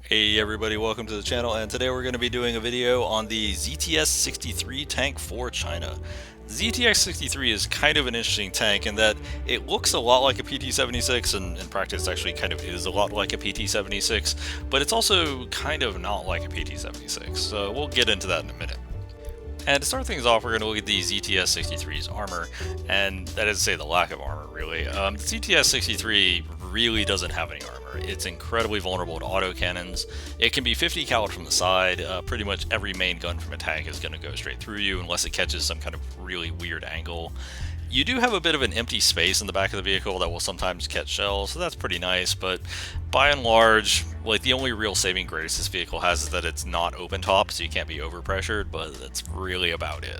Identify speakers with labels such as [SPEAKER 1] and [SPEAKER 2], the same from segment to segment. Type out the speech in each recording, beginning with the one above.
[SPEAKER 1] Hey everybody, welcome to the channel, and today we're going to be doing a video on the ZTS63 tank for China. The ZTS63 is kind of an interesting tank in that it looks a lot like a PT-76, and in practice actually kind of is a lot like a PT-76, but it's also kind of not like a PT-76, so we'll get into that in a minute. And to start things off, we're going to look at the ZTS63's armor, and that is to say the lack of armor, really. The ZTS63 really doesn't have any armor. It's incredibly vulnerable to autocannons. It can be 50 cal from the side. Pretty much every main gun from a tank is going to go straight through you unless it catches some kind of really weird angle. You do have a bit of an empty space in the back of the vehicle that will sometimes catch shells, so that's pretty nice, but by and large, like, the only real saving grace this vehicle has is that it's not open top, so you can't be overpressured, but that's really about it.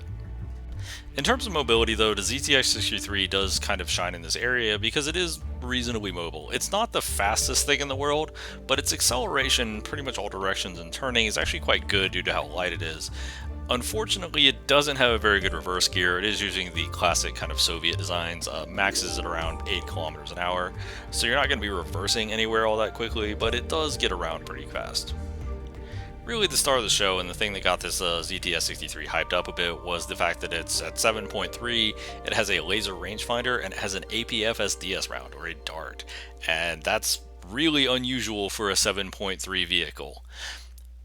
[SPEAKER 1] In terms of mobility though, the ZTS63 does kind of shine in this area because it is reasonably mobile. It's not the fastest thing in the world, but its acceleration, pretty much all directions and turning, is actually quite good due to how light it is. Unfortunately, it doesn't have a very good reverse gear. It is using the classic kind of Soviet designs, maxes at around 8 kilometers an hour, so you're not going to be reversing anywhere all that quickly, but it does get around pretty fast. Really, the star of the show and the thing that got this ZTS63 hyped up a bit was the fact that it's at 7.3, it has a laser rangefinder, and it has an APF SDS round, or a dart, and that's really unusual for a 7.3 vehicle.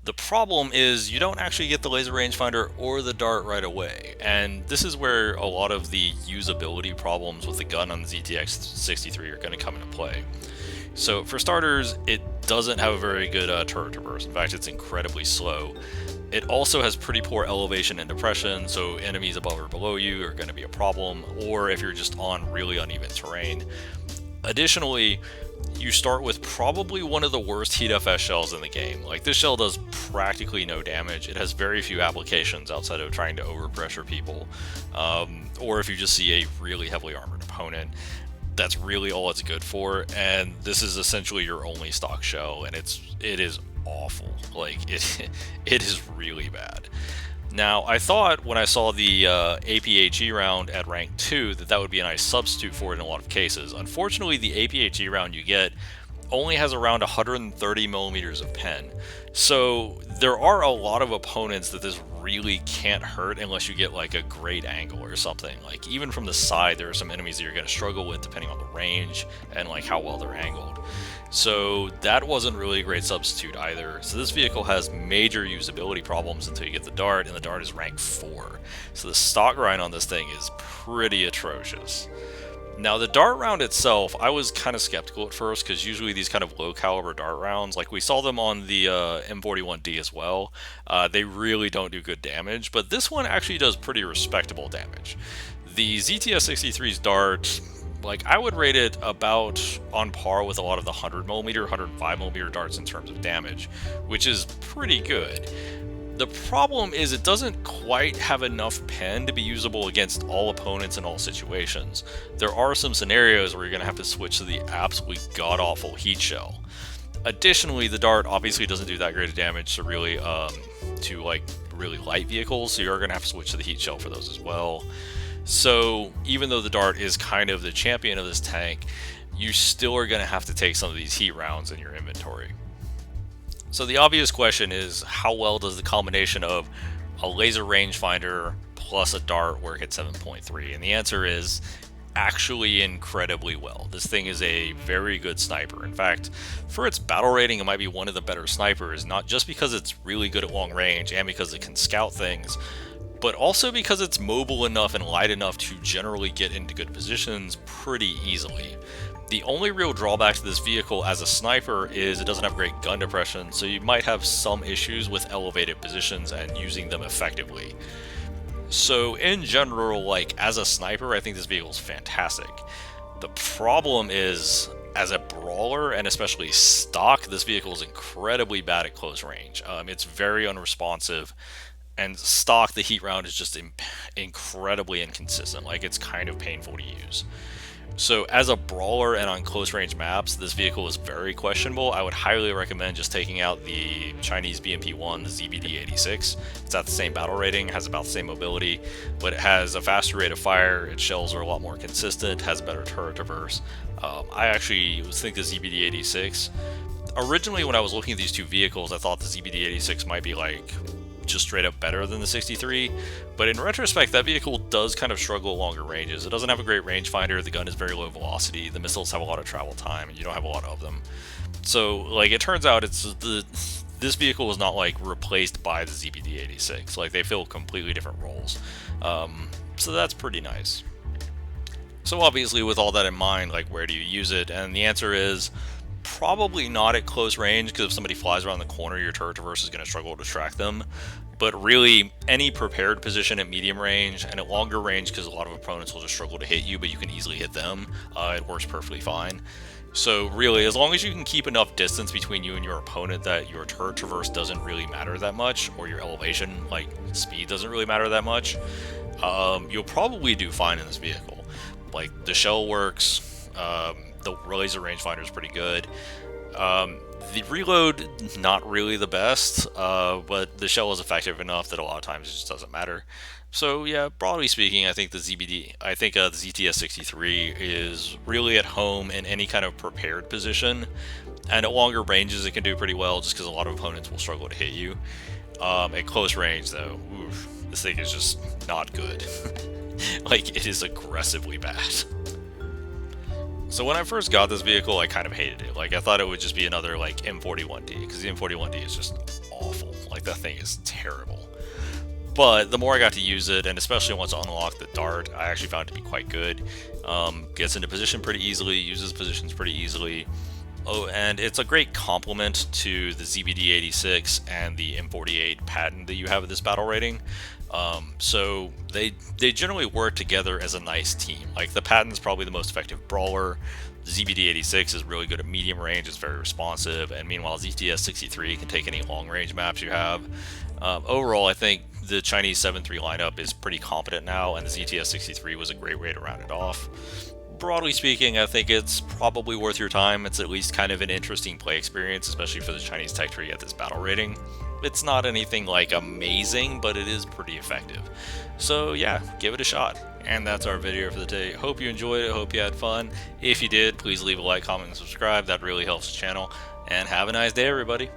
[SPEAKER 1] The problem is you don't actually get the laser rangefinder or the dart right away, and this is where a lot of the usability problems with the gun on the ZTS63 are going to come into play. So for starters, it doesn't have a very good turret traverse. In fact, it's incredibly slow. It also has pretty poor elevation and depression, so enemies above or below you are going to be a problem, or if you're just on really uneven terrain. Additionally, you start with probably one of the worst heat FS shells in the game. Like, this shell does practically no damage. It has very few applications outside of trying to overpressure people, or if you just see a really heavily armored opponent. That's really all it's good for, and this is essentially your only stock shell, and it is awful. Like, it is really bad. Now, I thought when I saw the APHE round at rank 2 that would be a nice substitute for it in a lot of cases. Unfortunately, the APHE round you get only has around 130 millimeters of pen. So there are a lot of opponents that this really can't hurt unless you get like a great angle or something. Like, even from the side, there are some enemies that you're going to struggle with depending on the range and like how well they're angled. So that wasn't really a great substitute either. So this vehicle has major usability problems until you get the dart, and the dart is rank 4. So the stock grind on this thing is pretty atrocious. Now, the dart round itself, I was kind of skeptical at first, because usually these kind of low caliber dart rounds, like we saw them on the M41D as well, they really don't do good damage, but this one actually does pretty respectable damage. The ZTS63's dart, like, I would rate it about on par with a lot of the 100mm, 105mm darts in terms of damage, which is pretty good. The problem is it doesn't quite have enough pen to be usable against all opponents in all situations. There are some scenarios where you're going to have to switch to the absolutely god-awful heat shell. Additionally, the dart obviously doesn't do that great of damage to really light vehicles, so you're going to have to switch to the heat shell for those as well. So even though the dart is kind of the champion of this tank, you still are going to have to take some of these heat rounds in your inventory. So the obvious question is, how well does the combination of a laser rangefinder plus a dart work at 7.3? And the answer is actually incredibly well. This thing is a very good sniper. In fact, for its battle rating, it might be one of the better snipers, not just because it's really good at long range and because it can scout things, but also because it's mobile enough and light enough to generally get into good positions pretty easily. The only real drawback to this vehicle as a sniper is it doesn't have great gun depression, so you might have some issues with elevated positions and using them effectively. So in general, like, as a sniper, I think this vehicle is fantastic. The problem is, as a brawler, and especially stock, this vehicle is incredibly bad at close range. It's very unresponsive, and stock, the heat round is just incredibly inconsistent. Like, it's kind of painful to use. So as a brawler and on close range maps, this vehicle is very questionable. I would highly recommend just taking out the Chinese BMP-1, the ZBD86. It's at the same battle rating, has about the same mobility, but it has a faster rate of fire, its shells are a lot more consistent, has better turret traverse. I actually think the ZBD86 Originally, when I was looking at these two vehicles, I thought the ZBD86 might be like just straight up better than the 63, but in retrospect, that vehicle does kind of struggle at longer ranges. It doesn't have a great rangefinder, the gun is very low velocity, the missiles have a lot of travel time, and you don't have a lot of them. So, like, it turns out this vehicle is not like replaced by the ZBD86. Like, they fill completely different roles. So that's pretty nice. So obviously, with all that in mind, like, where do you use it? And the answer is probably not at close range, because if somebody flies around the corner, your turret traverse is going to struggle to track them. But really, any prepared position at medium range and at longer range, because a lot of opponents will just struggle to hit you, but you can easily hit them, it works perfectly fine. So really, as long as you can keep enough distance between you and your opponent that your turret traverse doesn't really matter that much, or your elevation, like speed, doesn't really matter that much, you'll probably do fine in this vehicle. Like, the shell works, the laser rangefinder is pretty good. The reload, not really the best, but the shell is effective enough that a lot of times it just doesn't matter. So yeah, broadly speaking, I think the ZTS63 is really at home in any kind of prepared position, and at longer ranges it can do pretty well just because a lot of opponents will struggle to hit you. At close range though, oof, this thing is just not good. Like, it is aggressively bad. So when I first got this vehicle, I kind of hated it. Like, I thought it would just be another, like, M41D, because the M41D is just awful. Like, that thing is terrible. But the more I got to use it, and especially once I unlocked the dart, I actually found it to be quite good. Gets into position pretty easily, uses positions pretty easily. Oh, and it's a great complement to the ZBD86 and the M48 patent that you have at this battle rating. So they generally work together as a nice team. Like, the patent is probably the most effective brawler. The ZBD86 is really good at medium range, it's very responsive, and meanwhile ZTS63 can take any long range maps you have. Overall, I think the Chinese 7-3 lineup is pretty competent now, and the ZTS63 was a great way to round it off. Broadly speaking, I think it's probably worth your time. It's at least kind of an interesting play experience, especially for the Chinese tech tree at this battle rating. It's not anything like amazing, but it is pretty effective. So yeah, give it a shot. And that's our video for the day. Hope you enjoyed it, hope you had fun. If you did, please leave a like, comment, and subscribe. That really helps the channel. And have a nice day, everybody.